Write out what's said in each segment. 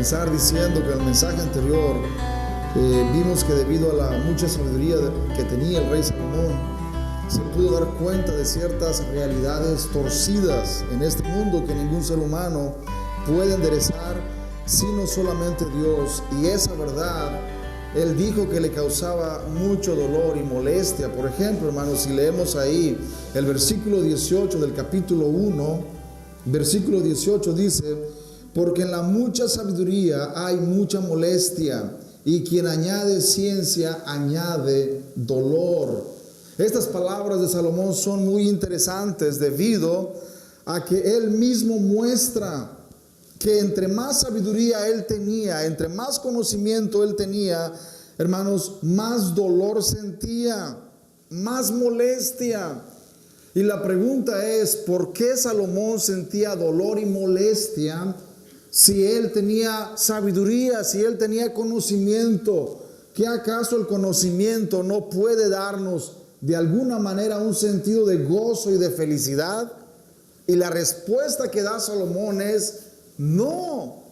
comenzar diciendo que en el mensaje anterior vimos que debido a la mucha sabiduría que tenía el rey Salomón, se pudo dar cuenta de ciertas realidades torcidas en este mundo que ningún ser humano puede enderezar sino solamente Dios. Y esa verdad él dijo que le causaba mucho dolor y molestia. Por ejemplo, hermanos, si leemos ahí el versículo 18 del capítulo 1, versículo 18 dice: porque en la mucha sabiduría hay mucha molestia, y quien añade ciencia añade dolor. Estas palabras de Salomón son muy interesantes debido a que él mismo muestra que entre más sabiduría él tenía, entre más conocimiento él tenía, hermanos, más dolor sentía, más molestia. Y la pregunta es, ¿por qué Salomón sentía dolor y molestia si él tenía sabiduría, si él tenía conocimiento? ¿Qué acaso el conocimiento no puede darnos de alguna manera un sentido de gozo y de felicidad? Y la respuesta que da Salomón es no,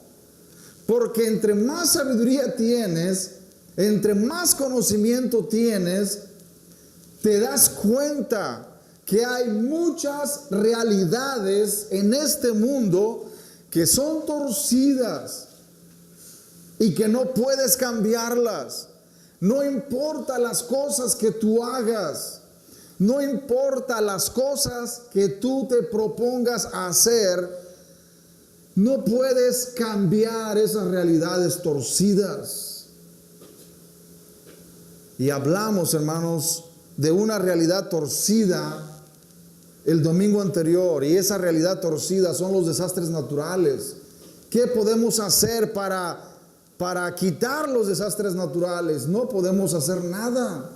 porque entre más sabiduría tienes, entre más conocimiento tienes, te das cuenta que hay muchas realidades en este mundo que son torcidas y que no puedes cambiarlas. No importa las cosas que tú hagas, no importa las cosas que tú te propongas hacer, no puedes cambiar esas realidades torcidas. Y hablamos, hermanos, de una realidad torcida el domingo anterior, y esa realidad torcida son los desastres naturales. ¿Qué podemos hacer para quitar los desastres naturales? No podemos hacer nada.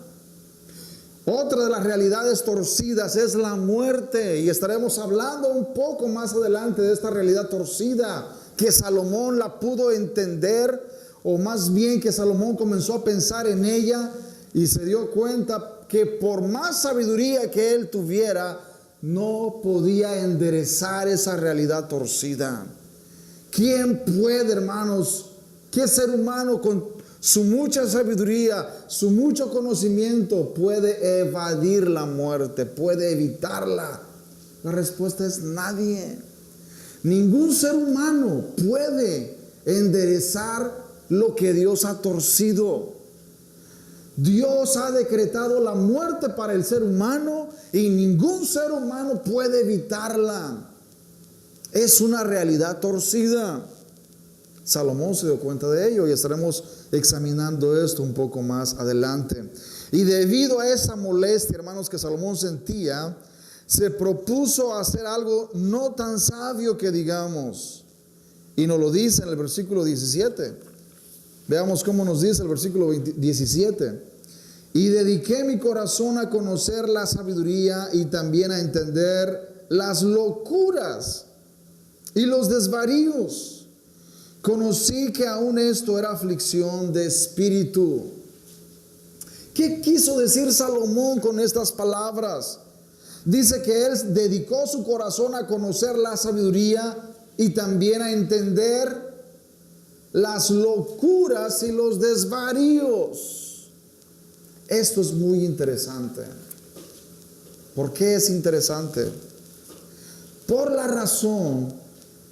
Otra de las realidades torcidas es la muerte, y estaremos hablando un poco más adelante de esta realidad torcida, que Salomón la pudo entender, o más bien que Salomón comenzó a pensar en ella y se dio cuenta que por más sabiduría que él tuviera, no podía enderezar esa realidad torcida. ¿Quién puede, hermanos? ¿Qué ser humano con su mucha sabiduría, su mucho conocimiento puede evadir la muerte, puede evitarla? La respuesta es nadie. Ningún ser humano puede enderezar lo que Dios ha torcido. Dios ha decretado la muerte para el ser humano y ningún ser humano puede evitarla. Es una realidad torcida. Salomón se dio cuenta de ello y estaremos examinando esto un poco más adelante. Y debido a esa molestia, hermanos, que Salomón sentía, se propuso hacer algo no tan sabio que digamos. Y nos lo dice en el versículo 17. Veamos cómo nos dice el versículo 17. Y dediqué mi corazón a conocer la sabiduría y también a entender las locuras y los desvaríos. Conocí que aún esto era aflicción de espíritu. ¿Qué quiso decir Salomón con estas palabras? Dice que él dedicó su corazón a conocer la sabiduría y también a entender las locuras y los desvaríos. Esto es muy interesante. ¿Por qué es interesante? Por la razón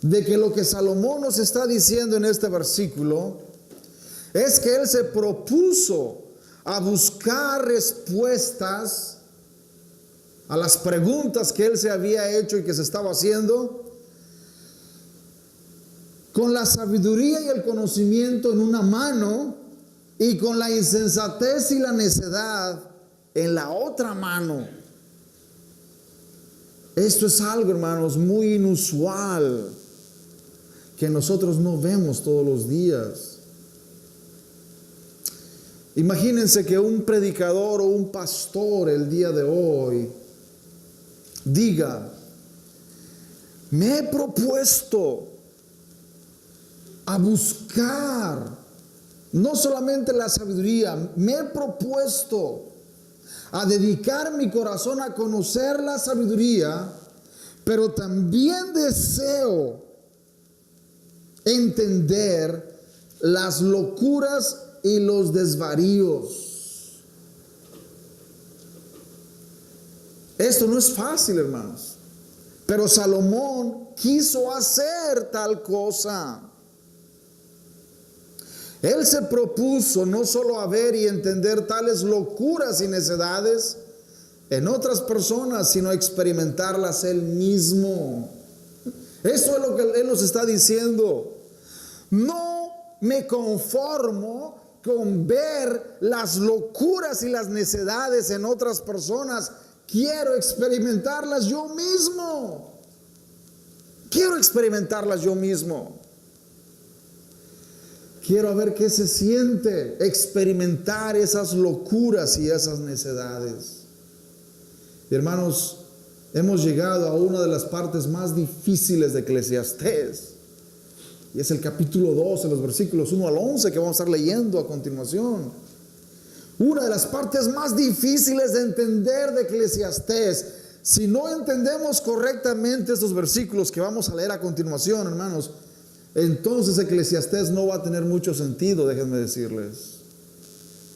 de que lo que Salomón nos está diciendo en este versículo es que él se propuso a buscar respuestas a las preguntas que él se había hecho y que se estaba haciendo, con la sabiduría y el conocimiento en una mano y con la insensatez y la necedad en la otra mano. Esto es algo, hermanos, muy inusual que nosotros no vemos todos los días. Imagínense que un predicador o un pastor el día de hoy diga: me he propuesto a buscar no solamente la sabiduría, me he propuesto a dedicar mi corazón a conocer la sabiduría, pero también deseo entender las locuras y los desvaríos. Esto no es fácil, hermanos, pero Salomón quiso hacer tal cosa. Él se propuso no solo a ver y entender tales locuras y necedades en otras personas, sino experimentarlas él mismo. Eso es lo que él nos está diciendo. No me conformo con ver las locuras y las necedades en otras personas. Quiero experimentarlas yo mismo. Quiero experimentarlas yo mismo. Quiero ver qué se siente experimentar esas locuras y esas necedades. Y hermanos, hemos llegado a una de las partes más difíciles de Eclesiastés. Y es el capítulo 12, los versículos 1 al 11 que vamos a estar leyendo a continuación. Una de las partes más difíciles de entender de Eclesiastés. Si no entendemos correctamente estos versículos que vamos a leer a continuación, hermanos, entonces Eclesiastés no va a tener mucho sentido, déjenme decirles.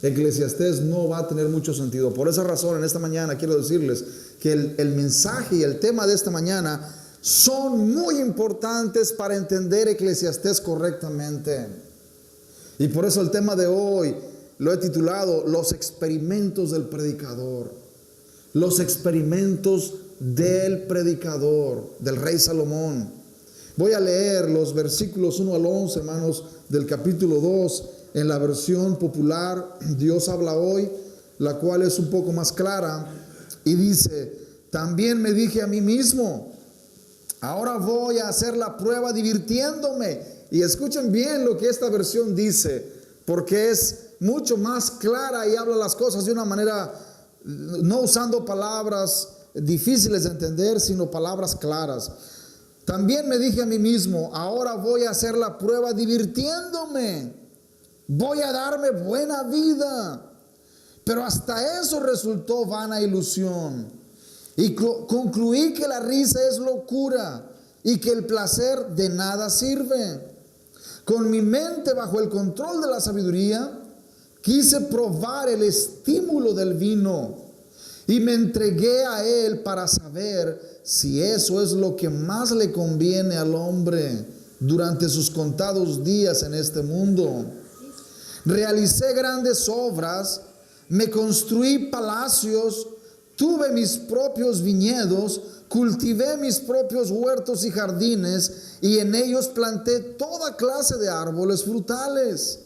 Eclesiastés no va a tener mucho sentido. Por esa razón, en esta mañana quiero decirles que el mensaje y el tema de esta mañana son muy importantes para entender Eclesiastés correctamente. Y por eso el tema de hoy lo he titulado Los experimentos del predicador. Los experimentos del predicador, del rey Salomón. Voy a leer los versículos 1 al 11, hermanos, del capítulo 2 en la versión popular Dios habla hoy, la cual es un poco más clara, y dice: también me dije a mí mismo, ahora voy a hacer la prueba divirtiéndome. Y escuchen bien lo que esta versión dice, porque es mucho más clara y habla las cosas de una manera, no usando palabras difíciles de entender, sino palabras claras. También me dije a mí mismo, ahora voy a hacer la prueba divirtiéndome. Voy a darme buena vida. Pero hasta eso resultó vana ilusión. Y concluí que la risa es locura y que el placer de nada sirve. Con mi mente bajo el control de la sabiduría, quise probar el estímulo del vino y me entregué a él para saber si eso es lo que más le conviene al hombre durante sus contados días en este mundo. Realicé grandes obras, me construí palacios, tuve mis propios viñedos, cultivé mis propios huertos y jardines, y en ellos planté toda clase de árboles frutales.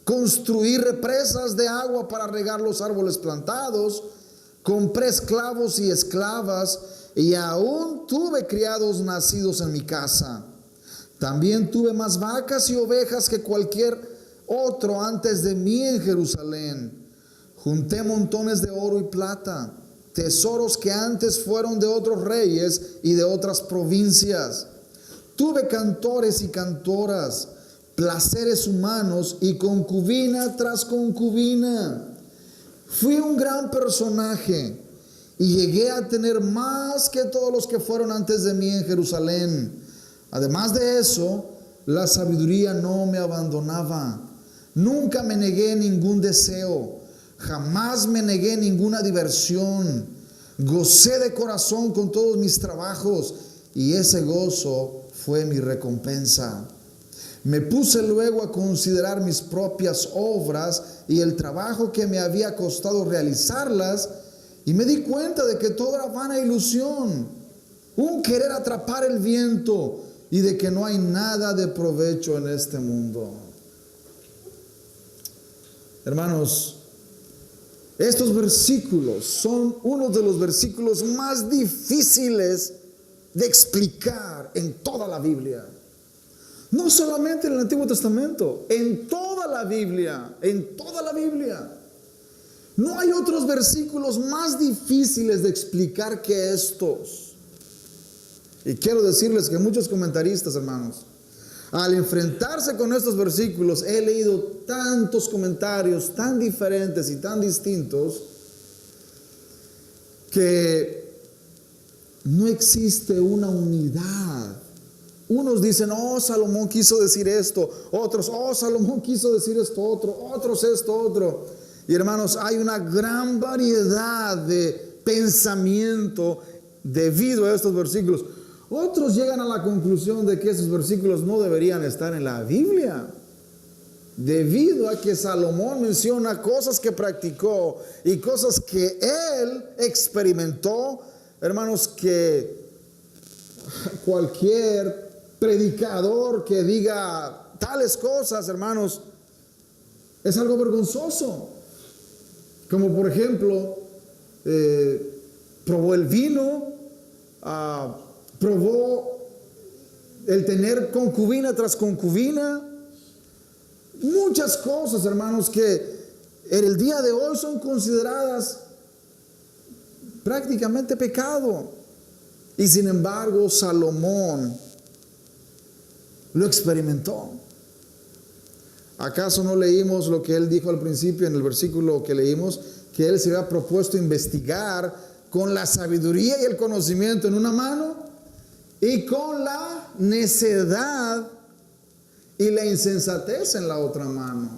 Construí represas de agua para regar los árboles plantados, compré esclavos y esclavas, y aún tuve criados nacidos en mi casa. También tuve más vacas y ovejas que cualquier otro antes de mí en Jerusalén. Junté montones de oro y plata, tesoros que antes fueron de otros reyes y de otras provincias. Tuve cantores y cantoras, placeres humanos y concubina tras concubina. Fui un gran personaje y llegué a tener más que todos los que fueron antes de mí en Jerusalén. Además de eso, la sabiduría no me abandonaba. Nunca me negué ningún deseo. Jamás me negué ninguna diversión. Gocé de corazón con todos mis trabajos y ese gozo fue mi recompensa. Me puse luego a considerar mis propias obras y el trabajo que me había costado realizarlas, y me di cuenta de que todo era vana ilusión, un querer atrapar el viento, y de que no hay nada de provecho en este mundo. Hermanos, estos versículos son uno de los versículos más difíciles de explicar en toda la Biblia. No solamente en el Antiguo Testamento, en toda la Biblia, en toda la Biblia. No hay otros versículos más difíciles de explicar que estos. Y quiero decirles que muchos comentaristas, hermanos, al enfrentarse con estos versículos, he leído tantos comentarios tan diferentes y tan distintos, que no existe una unidad Unos dicen, oh, Salomón quiso decir esto. Otros, oh, Salomón quiso decir esto otro. Otros esto otro. Y hermanos, hay una gran variedad de pensamiento debido a estos versículos. Otros llegan a la conclusión de que esos versículos no deberían estar en la Biblia, debido a que Salomón menciona cosas que practicó y cosas que él experimentó, hermanos, que cualquier predicador que diga tales cosas, hermanos, es algo vergonzoso. Como por ejemplo, probó el vino, probó el tener concubina tras concubina. Muchas cosas, hermanos, que en el día de hoy son consideradas prácticamente pecado. Y sin embargo, Salomón lo experimentó. ¿Acaso no leímos lo que él dijo al principio en el versículo que leímos? Que él se había propuesto investigar con la sabiduría y el conocimiento en una mano y con la necedad y la insensatez en la otra mano.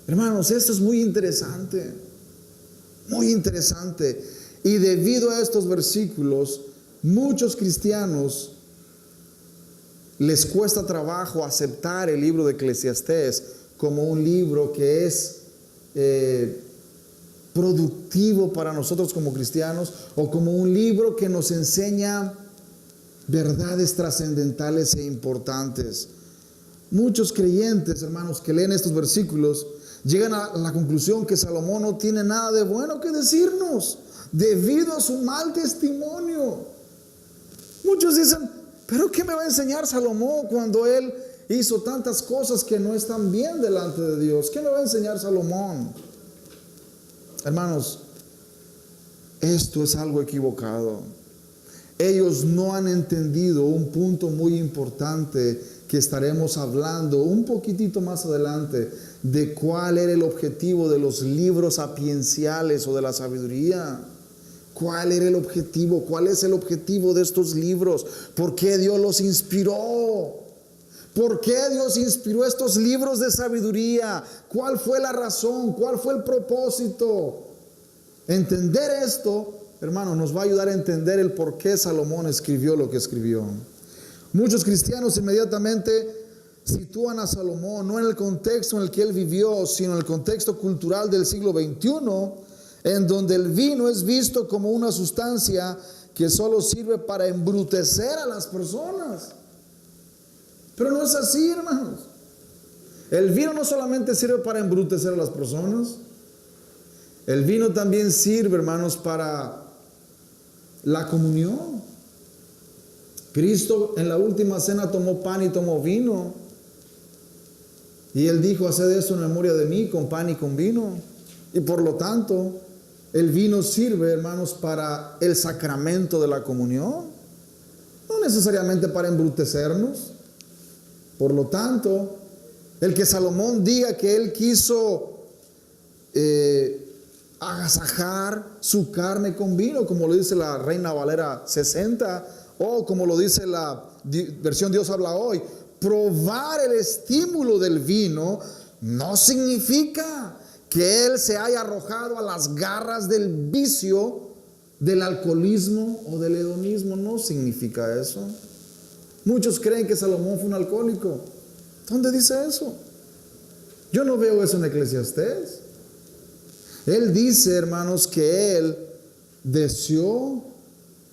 Hermanos, esto es muy interesante, muy interesante. Y debido a estos versículos, muchos cristianos les cuesta trabajo aceptar el libro de Eclesiastés como un libro que es productivo para nosotros como cristianos, o como un libro que nos enseña verdades trascendentales e importantes. Muchos creyentes, hermanos, que leen estos versículos llegan a la conclusión que Salomón no tiene nada de bueno que decirnos debido a su mal testimonio. Muchos dicen, pero ¿qué me va a enseñar Salomón cuando él hizo tantas cosas que no están bien delante de Dios? ¿Qué me va a enseñar Salomón? Hermanos, esto es algo equivocado. Ellos no han entendido un punto muy importante que estaremos hablando un poquitito más adelante, de cuál era el objetivo de los libros sapienciales o de la sabiduría. ¿Cuál era el objetivo? ¿Cuál es el objetivo de estos libros? ¿Por qué Dios los inspiró? ¿Por qué Dios inspiró estos libros de sabiduría? ¿Cuál fue la razón? ¿Cuál fue el propósito? Entender esto, hermano, nos va a ayudar a entender el por qué Salomón escribió lo que escribió. Muchos cristianos inmediatamente sitúan a Salomón no en el contexto en el que él vivió, sino en el contexto cultural del siglo XXI, en donde el vino es visto como una sustancia que solo sirve para embrutecer a las personas. Pero no es así, hermanos. El vino no solamente sirve para embrutecer a las personas, el vino también sirve, hermanos, para la comunión. Cristo en la última cena tomó pan y tomó vino, y él dijo, haced eso en memoria de mí, con pan y con vino. Y por lo tanto, el vino sirve, hermanos, para el sacramento de la comunión, no necesariamente para embrutecernos. Por lo tanto, el que Salomón diga que él quiso agasajar su carne con vino, como lo dice la Reina Valera 60, o como lo dice la versión Dios habla hoy, probar el estímulo del vino, no significa que él se haya arrojado a las garras del vicio, del alcoholismo o del hedonismo. No significa eso. Muchos creen que Salomón fue un alcohólico. ¿Dónde dice eso? Yo no veo eso en Eclesiastés. Él dice, hermanos, que él deseó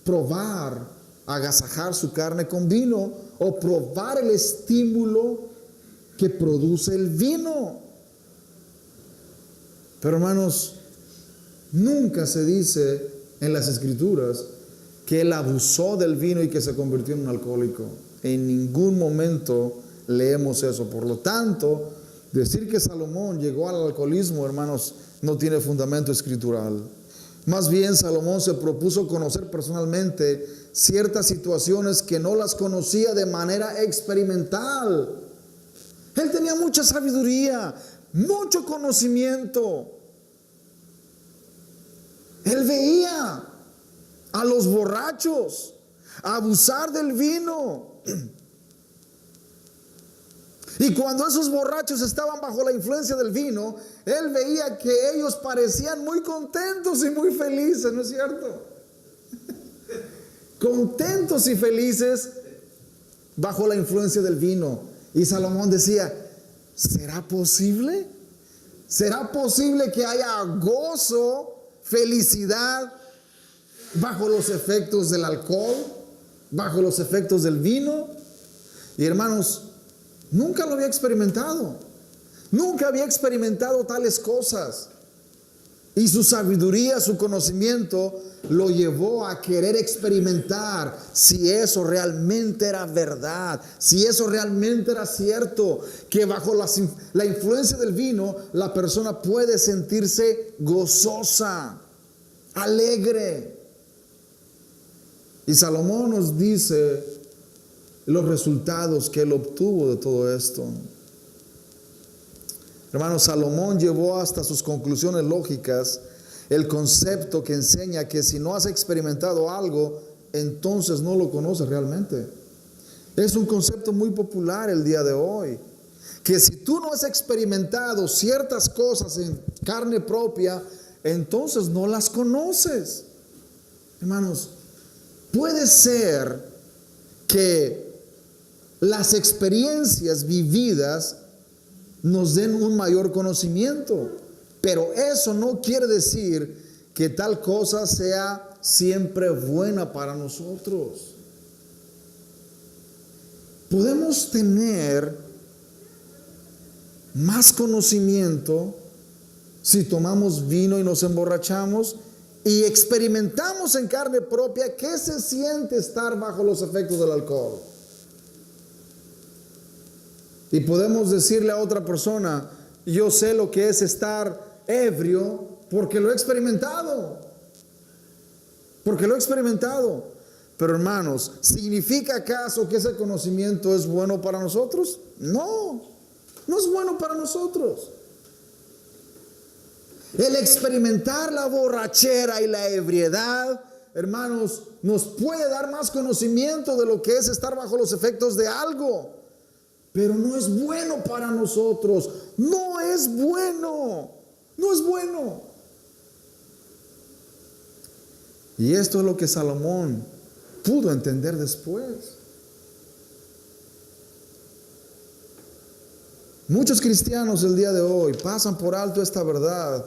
probar, agasajar su carne con vino, o probar el estímulo que produce el vino. Pero, hermanos, nunca se dice en las Escrituras que él abusó del vino y que se convirtió en un alcohólico. En ningún momento leemos eso. Por lo tanto, decir que Salomón llegó al alcoholismo, hermanos, no tiene fundamento escritural. Más bien, Salomón se propuso conocer personalmente ciertas situaciones que no las conocía de manera experimental. Él tenía mucha sabiduría, mucho conocimiento. Él veía a los borrachos, abusar del vino. Y cuando esos borrachos estaban bajo la influencia del vino, él veía que ellos parecían muy contentos y muy felices, ¿no es cierto? Contentos y felices bajo la influencia del vino. Y Salomón decía, ¿será posible? ¿Será posible que haya gozo, felicidad bajo los efectos del alcohol, bajo los efectos del vino? Y hermanos, nunca lo había experimentado. Nunca había experimentado tales cosas. Y su sabiduría, su conocimiento lo llevó a querer experimentar si eso realmente era verdad, si eso realmente era cierto, que bajo la influencia del vino la persona puede sentirse gozosa, alegre. Y Salomón nos dice los resultados que él obtuvo de todo esto. Hermanos, Salomón llevó hasta sus conclusiones lógicas el concepto que enseña que si no has experimentado algo, entonces no lo conoces realmente. Es un concepto muy popular el día de hoy, que si tú no has experimentado ciertas cosas en carne propia, entonces no las conoces. Hermanos, puede ser que las experiencias vividas nos den un mayor conocimiento, pero eso no quiere decir que tal cosa sea siempre buena para nosotros. Podemos tener más conocimiento si tomamos vino y nos emborrachamos y experimentamos en carne propia qué se siente estar bajo los efectos del alcohol. Y podemos decirle a otra persona, yo sé lo que es estar ebrio porque lo he experimentado. Porque lo he experimentado. Pero hermanos, ¿significa acaso que ese conocimiento es bueno para nosotros? No, no es bueno para nosotros. El experimentar la borrachera y la ebriedad, hermanos, nos puede dar más conocimiento de lo que es estar bajo los efectos de algo. Pero no es bueno para nosotros. No es bueno. No es bueno. Y esto es lo que Salomón pudo entender después. Muchos cristianos el día de hoy pasan por alto esta verdad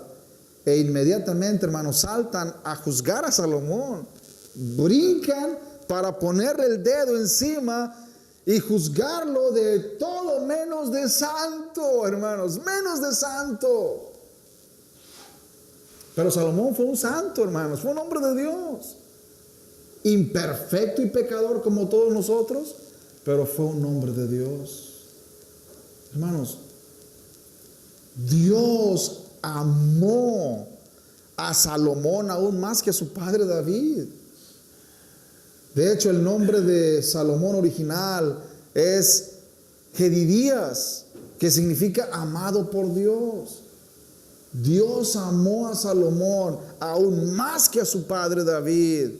e inmediatamente, hermanos, saltan a juzgar a Salomón. Brincan para ponerle el dedo encima y juzgarlo de todo menos de santo, hermanos, menos de santo. Pero Salomón fue un santo, hermanos, fue un hombre de Dios. Imperfecto y pecador como todos nosotros, pero fue un hombre de Dios. Hermanos, Dios amó a Salomón aún más que a su padre David. De hecho, el nombre de Salomón original es Jedidías, que significa amado por Dios. Dios amó a Salomón aún más que a su padre David.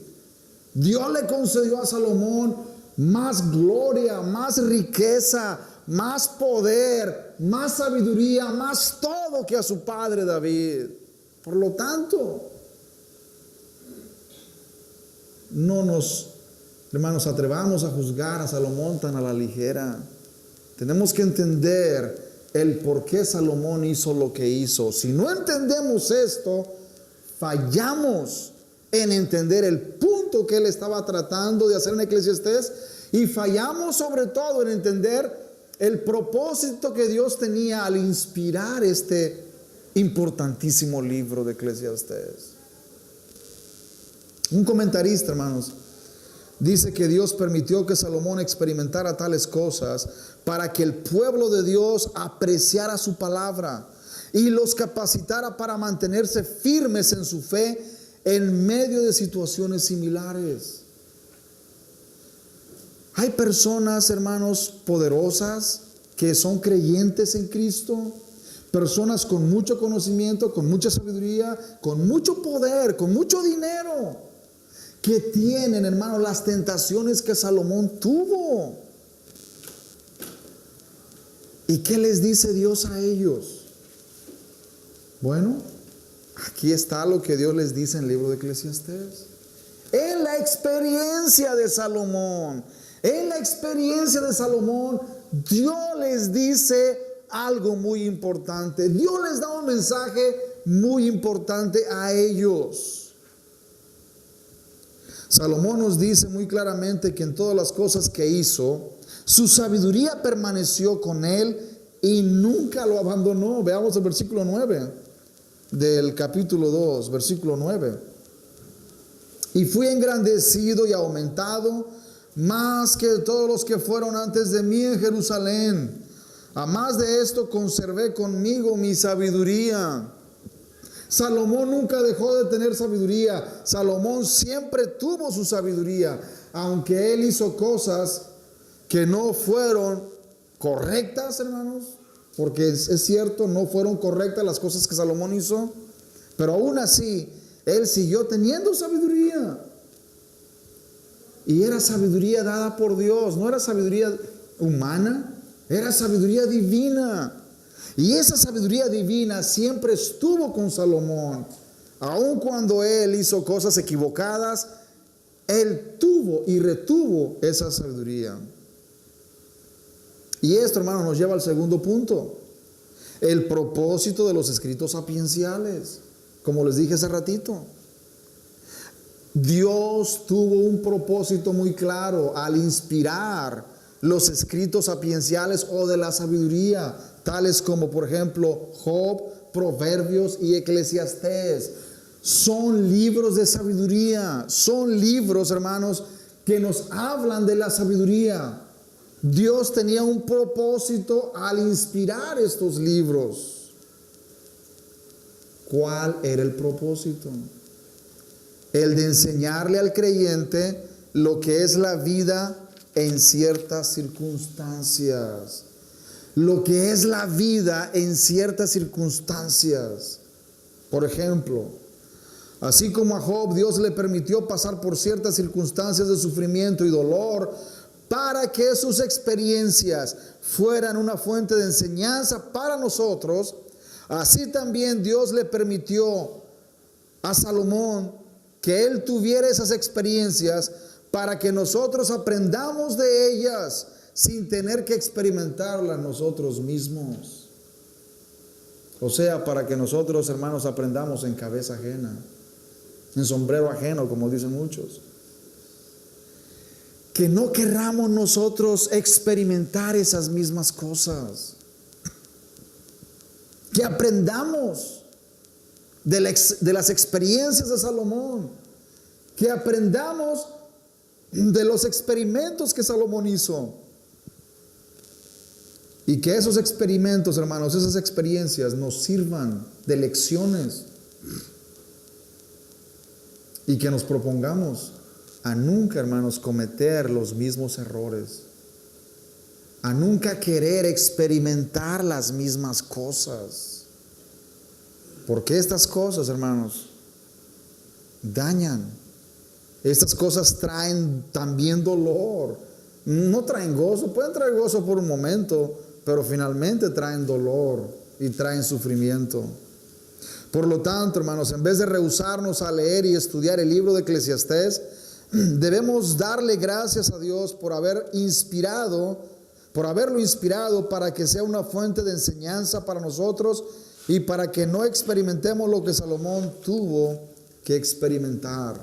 Dios le concedió a Salomón más gloria, más riqueza, más poder, más sabiduría, más todo que a su padre David. Por lo tanto, no nos, hermanos, atrevamos a juzgar a Salomón tan a la ligera. Tenemos que entender el por qué Salomón hizo lo que hizo. Si no entendemos esto, fallamos en entender el punto que él estaba tratando de hacer en Eclesiastés, y fallamos sobre todo en entender el propósito que Dios tenía al inspirar este importantísimo libro de Eclesiastés. Un comentarista, hermanos, dice que Dios permitió que Salomón experimentara tales cosas para que el pueblo de Dios apreciara su palabra y los capacitara para mantenerse firmes en su fe en medio de situaciones similares. Hay personas, hermanos, poderosas que son creyentes en Cristo, personas con mucho conocimiento, con mucha sabiduría, con mucho poder, con mucho dinero, que tienen, hermano, las tentaciones que Salomón tuvo. ¿Y qué les dice Dios a ellos? Bueno, aquí está lo que Dios les dice en el libro de Eclesiastés. En la experiencia de Salomón, Dios les dice algo muy importante. Dios les da un mensaje muy importante a ellos. Salomón nos dice muy claramente que en todas las cosas que hizo, su sabiduría permaneció con él y nunca lo abandonó. Veamos el versículo 9 del capítulo 2, versículo 9. Y fui engrandecido y aumentado más que todos los que fueron antes de mí en Jerusalén. A más de esto conservé conmigo mi sabiduría. Salomón nunca dejó de tener sabiduría. Salomón siempre tuvo su sabiduría, aunque él hizo cosas que no fueron correctas, hermanos, porque es cierto, no fueron correctas las cosas que Salomón hizo, pero aún así, él siguió teniendo sabiduría. Y era sabiduría dada por Dios, no era sabiduría humana, era sabiduría divina. Y esa sabiduría divina siempre estuvo con Salomón. Aun cuando él hizo cosas equivocadas, él tuvo y retuvo esa sabiduría. Y esto, hermano, nos lleva al segundo punto. El propósito de los escritos sapienciales. Como les dije hace ratito, Dios tuvo un propósito muy claro al inspirar los escritos sapienciales o de la sabiduría, tales como por ejemplo Job, Proverbios y Eclesiastés. Son libros de sabiduría, son libros, hermanos, que nos hablan de la sabiduría. Dios tenía un propósito al inspirar estos libros. ¿Cuál era el propósito? El de enseñarle al creyente lo que es la vida en ciertas circunstancias. Lo que es la vida en ciertas circunstancias. Por ejemplo, así como a Job Dios le permitió pasar por ciertas circunstancias de sufrimiento y dolor para que sus experiencias fueran una fuente de enseñanza para nosotros, así también Dios le permitió a Salomón que él tuviera esas experiencias para que nosotros aprendamos de ellas sin tener que experimentarlas nosotros mismos. O sea, para que nosotros, hermanos, aprendamos en cabeza ajena, en sombrero ajeno, como dicen muchos. Que no querramos nosotros experimentar esas mismas cosas. Que aprendamos de las experiencias de Salomón. Que aprendamos de los experimentos que Salomón hizo. Y que esos experimentos, hermanos, esas experiencias nos sirvan de lecciones. Y que nos propongamos a nunca, hermanos, cometer los mismos errores. A nunca querer experimentar las mismas cosas. Porque estas cosas, hermanos, dañan. Estas cosas traen también dolor. No traen gozo, pueden traer gozo por un momento, pero finalmente traen dolor y traen sufrimiento. Por lo tanto, hermanos, en vez de rehusarnos a leer y estudiar el libro de Eclesiastés, debemos darle gracias a Dios por haberlo inspirado para que sea una fuente de enseñanza para nosotros y para que no experimentemos lo que Salomón tuvo que experimentar.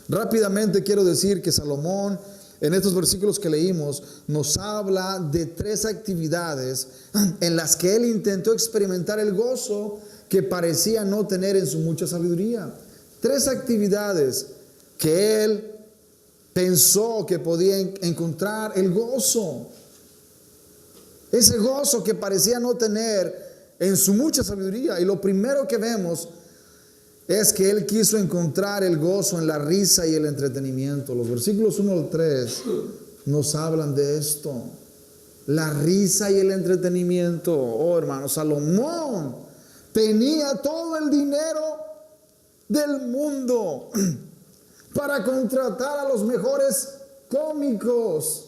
Rápidamente quiero decir que Salomón, en estos versículos que leímos, nos habla de 3 actividades en las que él intentó experimentar el gozo que parecía no tener en su mucha sabiduría. 3 actividades que él pensó que podía encontrar el gozo. Ese gozo que parecía no tener en su mucha sabiduría. Y lo primero que vemos es que él quiso encontrar el gozo en la risa y el entretenimiento. Los versículos 1 al 3 nos hablan de esto. La risa y el entretenimiento. Oh, hermano, Salomón tenía todo el dinero del mundo. para contratar a los mejores cómicos,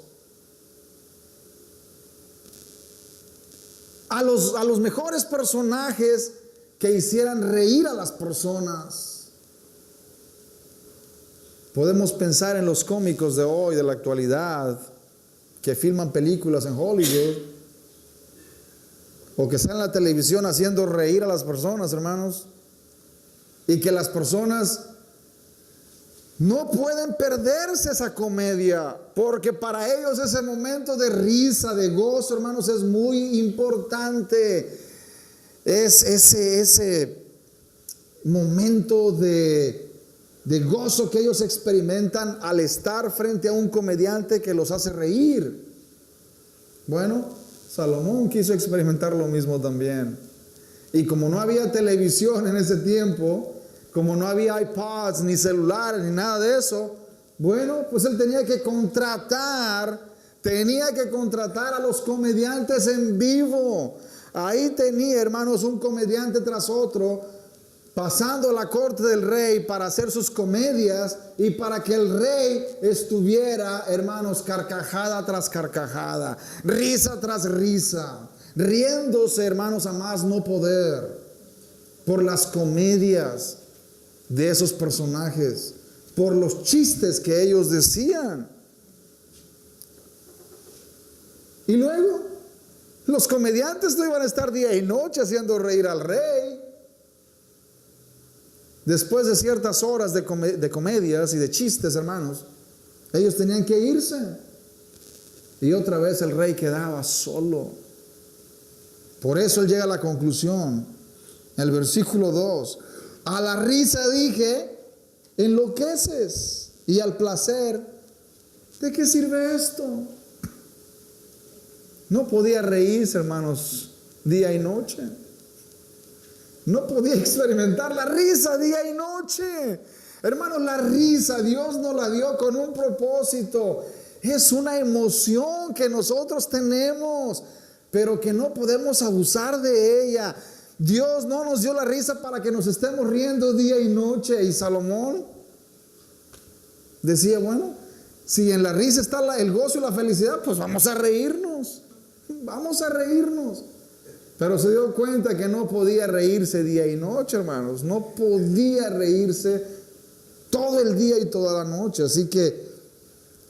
a los mejores personajes que hicieran reír a las personas. Podemos pensar en los cómicos de hoy, de la actualidad, que filman películas en Hollywood, o que están en la televisión haciendo reír a las personas, hermanos, y que las personas no pueden perderse esa comedia, porque para ellos ese momento de risa, de gozo, hermanos, es muy importante. Es ese momento de gozo que ellos experimentan al estar frente a un comediante que los hace reír. Bueno, Salomón quiso experimentar lo mismo también. Y como no había televisión en ese tiempo, como no había iPods, ni celulares, ni nada de eso, bueno, pues él tenía que contratar a los comediantes en vivo. Ahí tenía, hermanos, un comediante tras otro, pasando la corte del rey para hacer sus comedias y para que el rey estuviera, hermanos, carcajada tras carcajada, risa tras risa, riéndose, hermanos, a más no poder por las comedias de esos personajes, por los chistes que ellos decían. Y luego, los comediantes no iban a estar día y noche haciendo reír al rey. Después de ciertas horas de comedias y de chistes, hermanos, ellos tenían que irse. Y otra vez el rey quedaba solo. Por eso él llega a la conclusión, en el versículo 2. A la risa dije, enloqueces, y al placer, ¿de qué sirve esto? No podía reírse, hermanos, día y noche. No podía experimentar la risa día y noche. Hermanos, la risa Dios nos la dio con un propósito. Es una emoción que nosotros tenemos, pero que no podemos abusar de ella. Dios no nos dio la risa para que nos estemos riendo día y noche. Y Salomón decía, bueno, si en la risa está el gozo y la felicidad, pues vamos a reírnos. Vamos a reírnos. Pero se dio cuenta que no podía reírse día y noche, hermanos. No podía reírse todo el día y toda la noche. Así que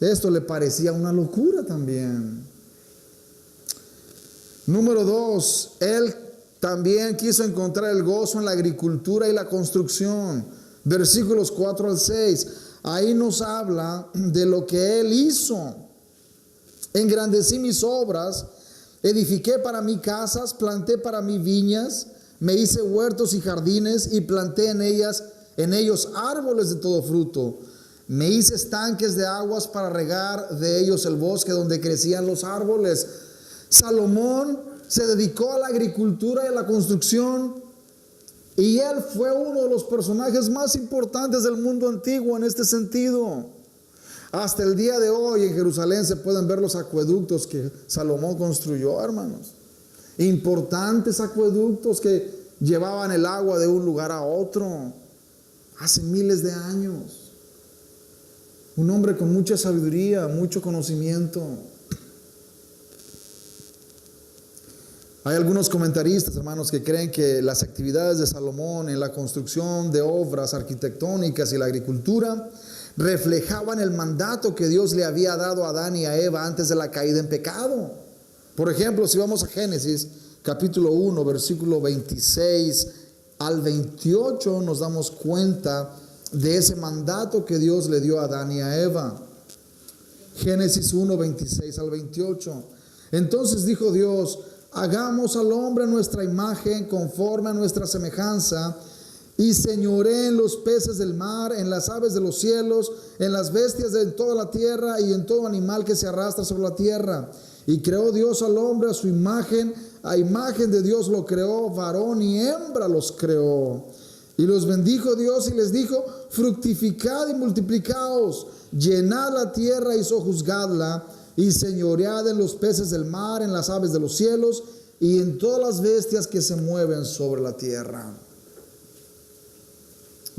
esto le parecía una locura también. Número 2, él también quiso encontrar el gozo en la agricultura y la construcción. Versículos 4 al 6. Ahí nos habla de lo que él hizo. Engrandecí mis obras, edifiqué para mí casas, planté para mí viñas, me hice huertos y jardines y planté en ellos árboles de todo fruto. Me hice estanques de aguas para regar de ellos el bosque donde crecían los árboles. Salomón se dedicó a la agricultura y a la construcción, y él fue uno de los personajes más importantes del mundo antiguo en este sentido. Hasta el día de hoy en Jerusalén se pueden ver los acueductos que Salomón construyó, hermanos. Importantes acueductos que llevaban el agua de un lugar a otro hace miles de años. Un hombre con mucha sabiduría, mucho conocimiento. Hay algunos comentaristas, hermanos, que creen que las actividades de Salomón en la construcción de obras arquitectónicas y la agricultura reflejaban el mandato que Dios le había dado a Adán y a Eva antes de la caída en pecado. Por ejemplo, si vamos a Génesis capítulo 1, versículo 26 al 28, nos damos cuenta de ese mandato que Dios le dio a Adán y a Eva. Génesis 1, 26 al 28. Entonces dijo Dios: hagamos al hombre a nuestra imagen, conforme a nuestra semejanza, y señoré en los peces del mar, en las aves de los cielos, en las bestias de toda la tierra y en todo animal que se arrastra sobre la tierra. Y creó Dios al hombre a su imagen, a imagen de Dios lo creó, varón y hembra los creó. Y los bendijo Dios y les dijo: fructificad y multiplicaos, llenad la tierra y sojuzgadla, y señoread en los peces del mar, en las aves de los cielos y en todas las bestias que se mueven sobre la tierra.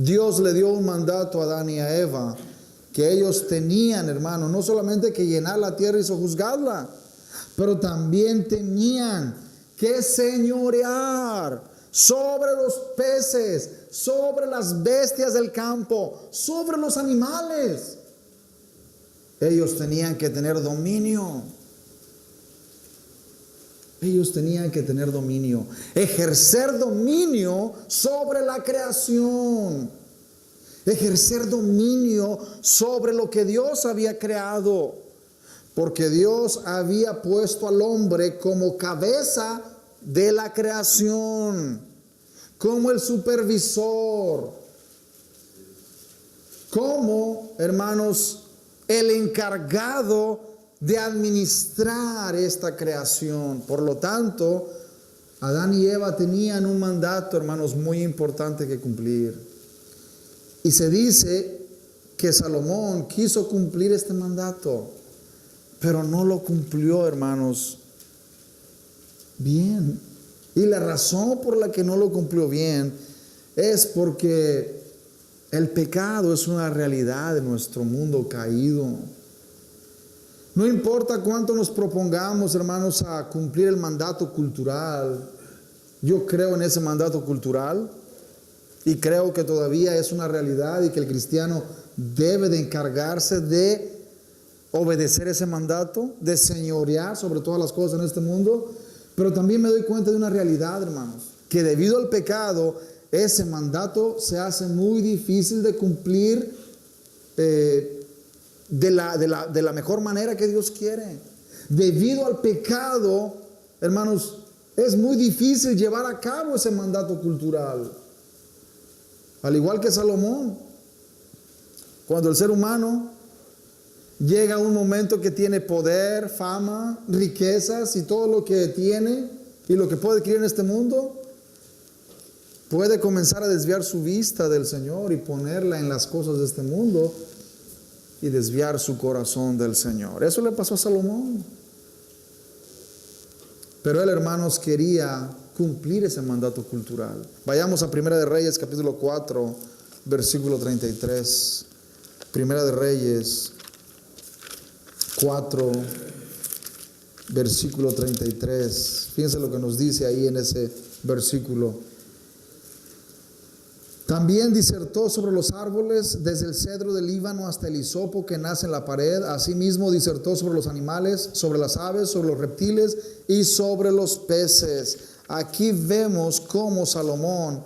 Dios le dio un mandato a Adán y a Eva, que ellos tenían, hermano, no solamente que llenar la tierra y sojuzgarla, pero también tenían que señorear sobre los peces, sobre las bestias del campo, sobre los animales. Ellos tenían que tener dominio. Ellos tenían que tener dominio, ejercer dominio sobre la creación, ejercer dominio sobre lo que Dios había creado, porque Dios había puesto al hombre como cabeza de la creación, como el supervisor, como, hermanos, el encargado de administrar esta creación. Por lo tanto, Adán y Eva tenían un mandato, hermanos, muy importante que cumplir. Y se dice que Salomón quiso cumplir este mandato, pero no lo cumplió, hermanos, bien. Y la razón por la que no lo cumplió bien es porque el pecado es una realidad de nuestro mundo caído. No importa cuánto nos propongamos, hermanos, a cumplir el mandato cultural. Yo creo en ese mandato cultural y creo que todavía es una realidad y que el cristiano debe de encargarse de obedecer ese mandato, de señorear sobre todas las cosas en este mundo. Pero también me doy cuenta de una realidad, hermanos, que debido al pecado, ese mandato se hace muy difícil de cumplir de la mejor manera que Dios quiere. Debido al pecado, hermanos, es muy difícil llevar a cabo ese mandato cultural. Al igual que Salomón, cuando el ser humano llega a un momento que tiene poder, fama, riquezas y todo lo que tiene y lo que puede adquirir en este mundo, puede comenzar a desviar su vista del Señor y ponerla en las cosas de este mundo y desviar su corazón del Señor. Eso le pasó a Salomón. Pero él, hermanos, quería cumplir ese mandato cultural. Vayamos a Primera de Reyes, capítulo 4, versículo 33. Primera de Reyes 4, versículo 33. Fíjense lo que nos dice ahí en ese versículo. También disertó sobre los árboles, desde el cedro del Líbano hasta el hisopo que nace en la pared. Asimismo disertó sobre los animales, sobre las aves, sobre los reptiles y sobre los peces. Aquí vemos cómo Salomón,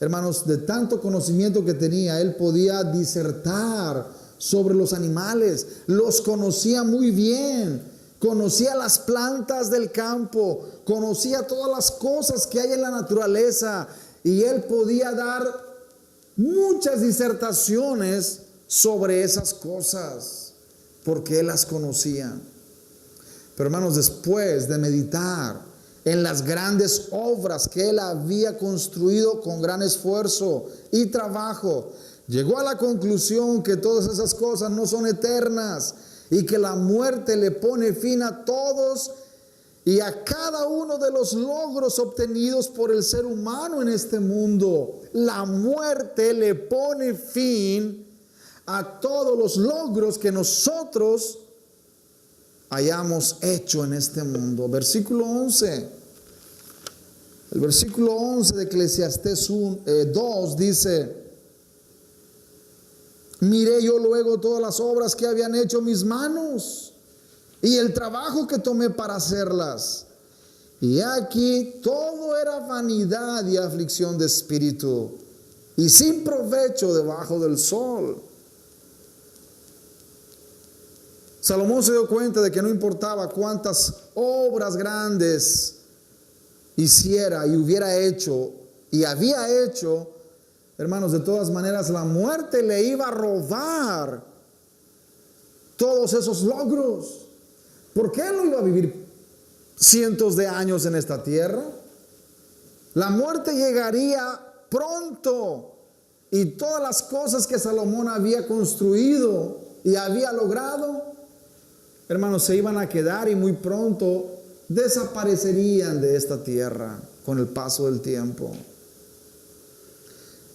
hermanos, de tanto conocimiento que tenía, él podía disertar sobre los animales. Los conocía muy bien. Conocía las plantas del campo. Conocía todas las cosas que hay en la naturaleza. Y él podía dar muchas disertaciones sobre esas cosas, porque él las conocía. Pero hermanos, después de meditar en las grandes obras que él había construido con gran esfuerzo y trabajo, llegó a la conclusión que todas esas cosas no son eternas y que la muerte le pone fin a todos y a cada uno de los logros obtenidos por el ser humano en este mundo. La muerte le pone fin a todos los logros que nosotros hayamos hecho en este mundo. Versículo 11. El versículo 11 de Eclesiastés 2 dice: miré yo luego todas las obras que habían hecho mis manos y el trabajo que tomé para hacerlas. Y aquí todo era vanidad y aflicción de espíritu, y sin provecho debajo del sol. Salomón se dio cuenta de que no importaba cuántas obras grandes hiciera y hubiera hecho y había hecho, hermanos, de todas maneras la muerte le iba a robar todos esos logros. ¿Por qué no iba a vivir cientos de años en esta tierra? La muerte llegaría pronto y todas las cosas que Salomón había construido y había logrado, hermanos, se iban a quedar y muy pronto desaparecerían de esta tierra con el paso del tiempo.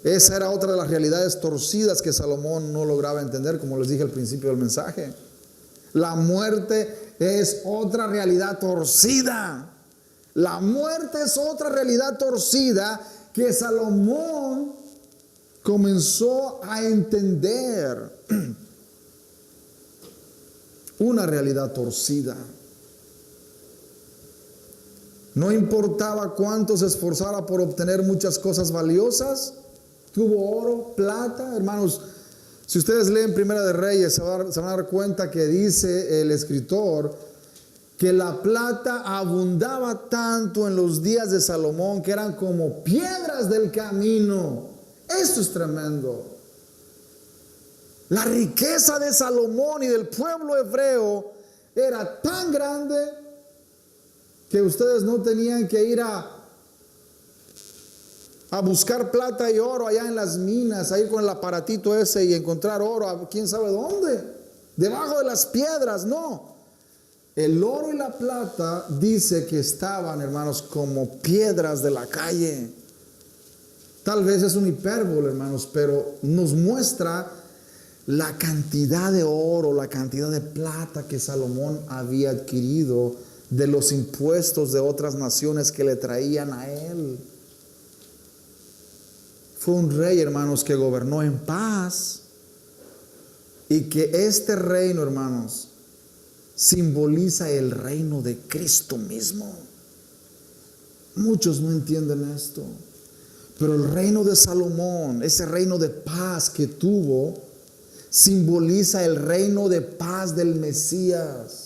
Esa era otra de las realidades torcidas que Salomón no lograba entender, como les dije al principio del mensaje. La muerte es otra realidad torcida. La muerte es otra realidad torcida que Salomón comenzó a entender. Una realidad torcida. No importaba cuánto se esforzara por obtener muchas cosas valiosas. Tuvo oro, plata, hermanos. Si ustedes leen Primera de Reyes, se van a dar cuenta que dice el escritor que la plata abundaba tanto en los días de Salomón que eran como piedras del camino. Esto es tremendo. La riqueza de Salomón y del pueblo hebreo era tan grande que ustedes no tenían que ir a buscar plata y oro allá en las minas, a ir con el aparatito ese y encontrar oro, a quién sabe dónde, debajo de las piedras. No, el oro y la plata dice que estaban, hermanos, como piedras de la calle. Tal vez es un hipérbole, hermanos, pero nos muestra la cantidad de oro, la cantidad de plata que Salomón había adquirido de los impuestos de otras naciones que le traían a él. Fue un rey, hermanos, que gobernó en paz, y que este reino, hermanos, simboliza el reino de Cristo mismo. Muchos no entienden esto, pero el reino de Salomón, ese reino de paz que tuvo, simboliza el reino de paz del Mesías.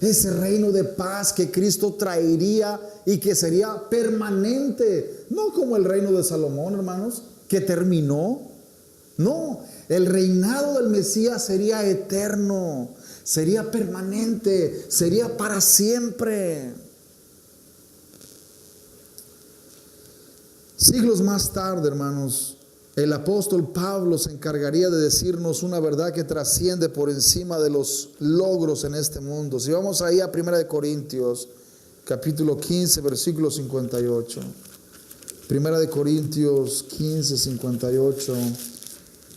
Ese reino de paz que Cristo traería y que sería permanente. No como el reino de Salomón, hermanos, que terminó. No, el reinado del Mesías sería eterno, sería permanente, sería para siempre. Siglos más tarde, hermanos, el apóstol Pablo se encargaría de decirnos una verdad que trasciende por encima de los logros en este mundo. Si vamos ahí a 1 Corintios, capítulo 15, versículo 58. 1 Corintios 15, 58.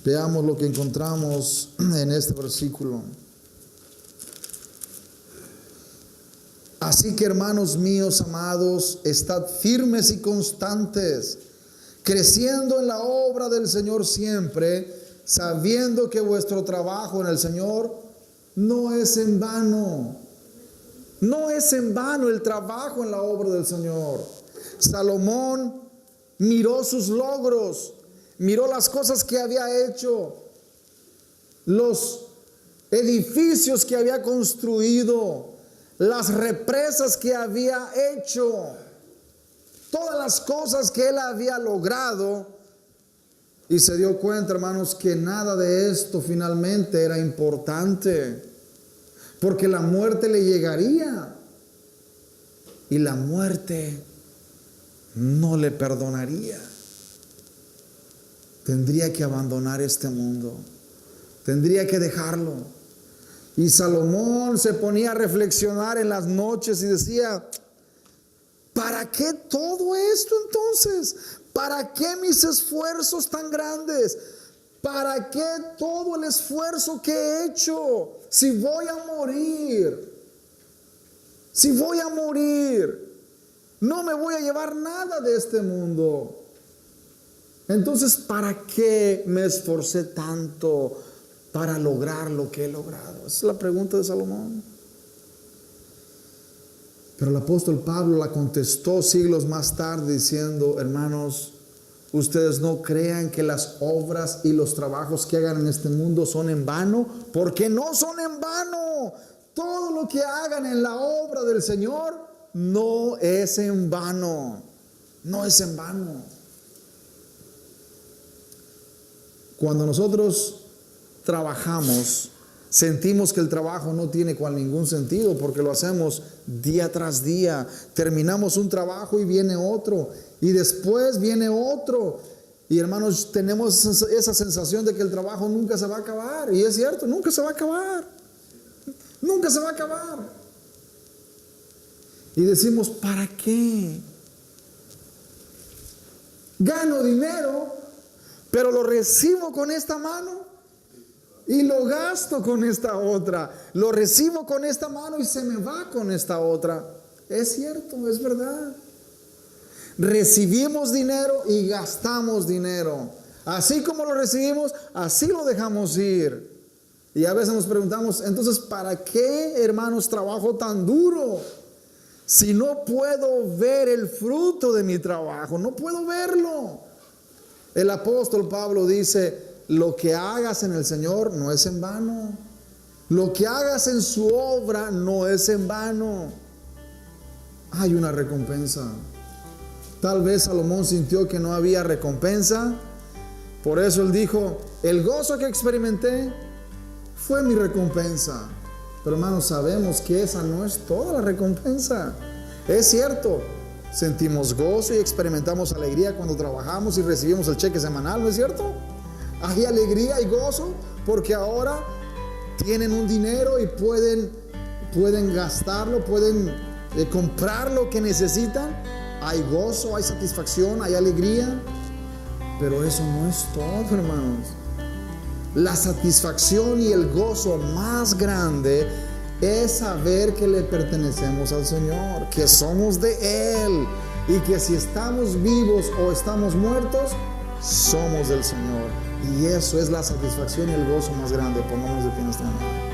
Veamos lo que encontramos en este versículo. Así que, hermanos míos amados, estad firmes y constantes, creciendo en la obra del Señor siempre, sabiendo que vuestro trabajo en el Señor no es en vano. No es en vano el trabajo en la obra del Señor. Salomón miró sus logros, miró las cosas que había hecho, los edificios que había construido, las represas que había hecho, todas las cosas que él había logrado, y se dio cuenta, hermanos, que nada de esto finalmente era importante, porque la muerte le llegaría y la muerte no le perdonaría. Tendría que abandonar este mundo, tendría que dejarlo. Y Salomón se ponía a reflexionar en las noches y decía: ¿para qué todo esto entonces? ¿Para qué mis esfuerzos tan grandes? ¿Para qué todo el esfuerzo que he hecho? Si voy a morir, no me voy a llevar nada de este mundo. Entonces, ¿para qué me esforcé tanto para lograr lo que he logrado? Esa es la pregunta de Salomón. Pero el apóstol Pablo la contestó siglos más tarde diciendo: hermanos, ustedes no crean que las obras y los trabajos que hagan en este mundo son en vano, porque no son en vano. Todo lo que hagan en la obra del Señor no es en vano. No es en vano. Cuando nosotros trabajamos, sentimos que el trabajo no tiene ningún sentido, porque lo hacemos día tras día. Terminamos un trabajo y viene otro, y después viene otro. Y, hermanos, tenemos esa sensación de que el trabajo nunca se va a acabar. Y es cierto, nunca se va a acabar. Nunca se va a acabar. Y decimos: ¿para qué? Gano dinero, pero lo recibo con esta mano y lo gasto con esta otra. Lo recibo con esta mano y se me va con esta otra. Es cierto, es verdad. Recibimos dinero y gastamos dinero. Así como lo recibimos, así lo dejamos ir. Y a veces nos preguntamos, entonces, ¿para qué, hermanos, trabajo tan duro? Si no puedo ver el fruto de mi trabajo, no puedo verlo. El apóstol Pablo dice, lo que hagas en el Señor no es en vano. Lo que hagas en su obra no es en vano. Hay una recompensa. Tal vez Salomón sintió que no había recompensa. Por eso él dijo, el gozo que experimenté fue mi recompensa. Pero hermanos, sabemos que esa no es toda la recompensa. Es cierto, sentimos gozo y experimentamos alegría cuando trabajamos y recibimos el cheque semanal, ¿no es cierto? Hay alegría y gozo porque ahora tienen un dinero y pueden gastarlo, pueden comprar lo que necesitan. Hay gozo, hay satisfacción, hay alegría. Pero eso no es todo, hermanos. La satisfacción y el gozo más grande es saber que le pertenecemos al Señor, que somos de Él y que si estamos vivos o estamos muertos, somos del Señor. Y eso es la satisfacción y el gozo más grande. Pongámonos de pie en esta mañana.